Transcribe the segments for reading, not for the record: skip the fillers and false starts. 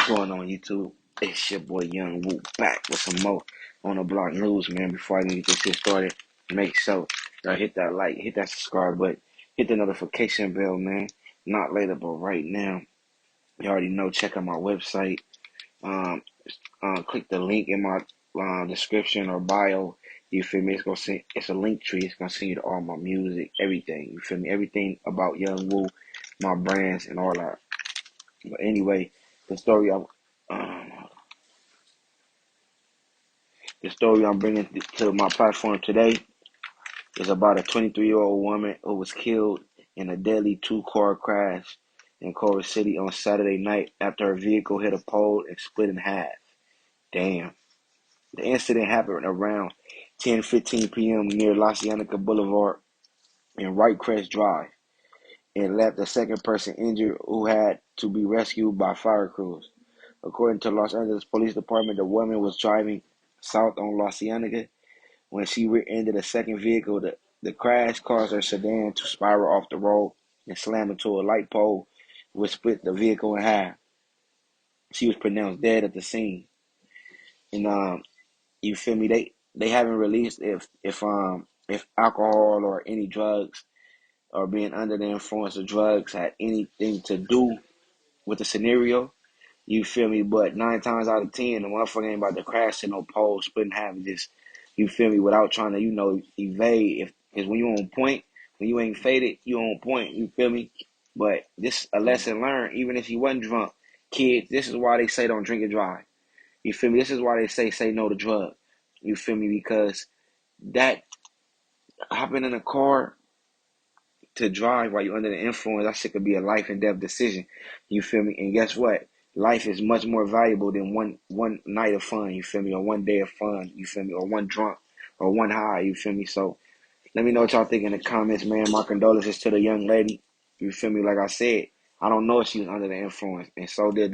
What's going on, YouTube? It's your boy Young Woo back with some more on the block news, man. Before I get this shit started, make sure y'all hit that like, hit that subscribe button, hit the notification bell, man. Not later, but right now. You already know. Check out my website. Um, Click the link in my description or bio. You feel me? It's gonna send. It's a link tree. It's gonna send you to all my music, everything. You feel me? Everything about Young Woo, my brands, and all that. But anyway, the story I'm um, the story I'm bringing to my platform today is about a 23-year-old woman who was killed in a deadly two-car crash in Culver City on Saturday night after her vehicle hit a pole and split in half. Damn. The incident happened around 10:15 p.m. near La Cienega Boulevard and Whitecrest Drive and left a second person injured who had to be rescued by fire crews. According to Los Angeles Police Department, the woman was driving south on La Cienega when she rear-ended a second vehicle. The crash caused her sedan to spiral off the road and slam into a light pole, which split the vehicle in half. She was pronounced dead at the scene. And you feel me? They haven't released if alcohol or any drugs or being under the influence of drugs had anything to do with the scenario. You feel me? But 9 times out of 10, the motherfucker ain't about to crash in no pole, split in half, and just, you feel me, without trying to, evade. Because when you on point, when you ain't faded, you on point, you feel me? But this a lesson learned, even if you wasn't drunk. Kids, this is why they say don't drink and drive. You feel me? This is why they say no to drugs. You feel me? Because that hopping in a car to drive while you're under the influence, that shit could be a life and death decision. You feel me? And guess what? Life is much more valuable than one night of fun, you feel me, or one day of fun, you feel me, or one drunk, or one high, you feel me. So let me know what y'all think in the comments, man. My condolences to the young lady. You feel me? Like I said, I don't know if she was under the influence, and so did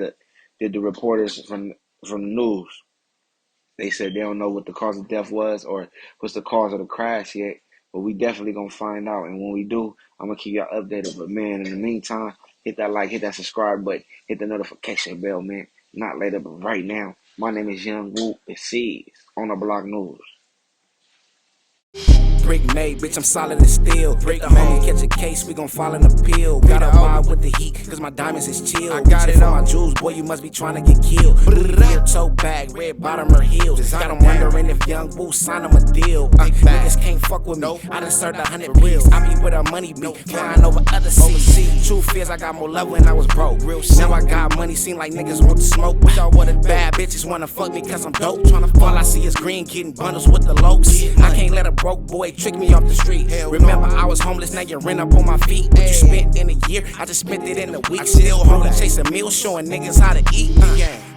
the reporters from the news. They said they don't know what the cause of death was or what's the cause of the crash yet, but we definitely gonna find out. And when we do, I'm gonna keep y'all updated. But man, in the meantime, hit that like, hit that subscribe button, hit the notification bell, man. Not later, but right now. My name is Young Woo. It sees on the block news. Brick made, bitch, I'm solid as steel. Break the homie, catch a case, we gon' fall in the pill. Got a vibe with the heat, cause my diamonds is chill. I got it for my jewels, boy, you must be trying to get killed. Real toe bag, red bottom or heels. Got them wondering if Young Woo sign him a deal. Niggas can't fuck with me, I done served 100 reels. I be with a money beat, flying over other seas. Truth is, I got more love when I was broke. Now I got money, seem like niggas want to smoke. But y'all what bad bitches wanna fuck me cause I'm dope. All I see is green, getting bundles with the lokes. I can't let a broke boy trick me off the street. Remember I was homeless, now you rent up on my feet. What you spent in a year, I just spent it in a week. Still hungry, chasing meals, showing niggas how to eat.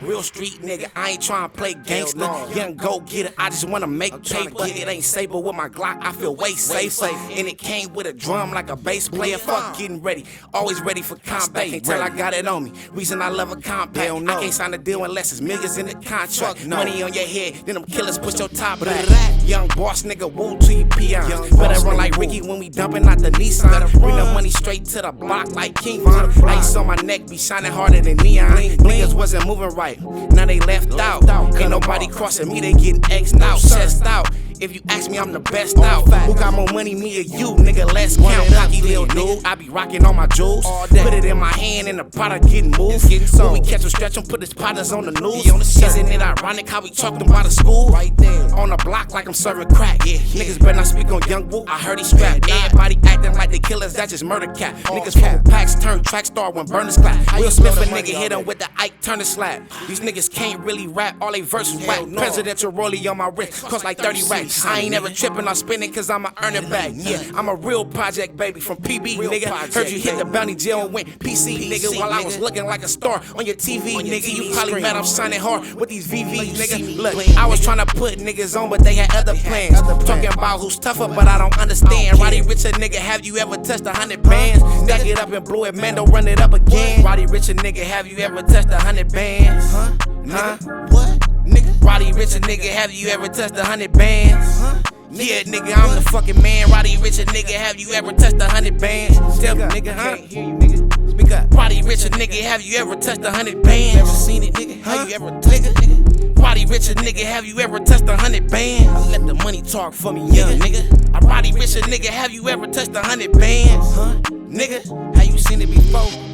Real street nigga, I ain't trying to play gangster. Young go get it, I just wanna make paper. It ain't saber with my Glock, I feel way safer. And it came with a drum like a bass player. Fuck getting ready, always ready for combat. Can't tell I got it on me, reason I love a compact. I can't sign a deal unless it's millions in the contract. Money on your head, then them killers push your top back. Young boss nigga, woo to you peons. Better run like Ricky when we dumping out the Nissan. Bring the money straight to the block like King Von. Ice on my neck be shining harder than neon. Niggas wasn't moving right, now they left out. Ain't nobody crossing me, they getting X'd out, chest out. If you ask me, I'm the best out. Who got more money, me or you? Nigga, let's count. Cocky little dude, I be rocking all my jewels. Put it in my hand and the product getting moved. When we catch him, stretch him, put his potters on the news. Isn't it ironic how we talked about the school? Right there, on the block like I'm serving crack. Niggas better not speak on Young Woo, I heard he strapped. Everybody acting like they killers, that just murder cat. Niggas from packs turn track star when burners clap. Will Smith a nigga hit him with the Ike Turner slap. These niggas can't really rap, all they verses whack. Presidential rollie on my wrist, cost like 30 racks. I ain't never tripping or spending cause I'ma earn it back. Yeah, I'm a real project baby from PB, nigga. Heard you hit the bounty jail and went PC, nigga. While I was looking like a star on your TV, nigga. You probably mad I'm shining hard with these VVs, nigga. Look, I was trying to put niggas on, but they had other plans. Talking about who's tougher, but I don't understand. Roddy Rich, a nigga, have you ever touched 100 bands? Stack it up and blow it, man, don't run it up again. Roddy Rich, a nigga, have you ever touched 100 bands? Huh? What? Nigga? Roddy Rich, a nigga, have you ever touched 100 bands? Yeah, nigga, I'm the fucking man. Roddy Rich, a nigga, have you ever touched 100 bands? Tell me, nigga, huh? Speak up. Roddy Rich, a nigga, have you ever touched 100 bands? Never seen it, nigga. you ever touched a nigga? Roddy Rich a nigga, have you ever touched 100 bands? I let the money talk for me, young nigga. I Roddy Rich a nigga, have you ever touched 100 bands? Huh? Nigga, how you seen it before?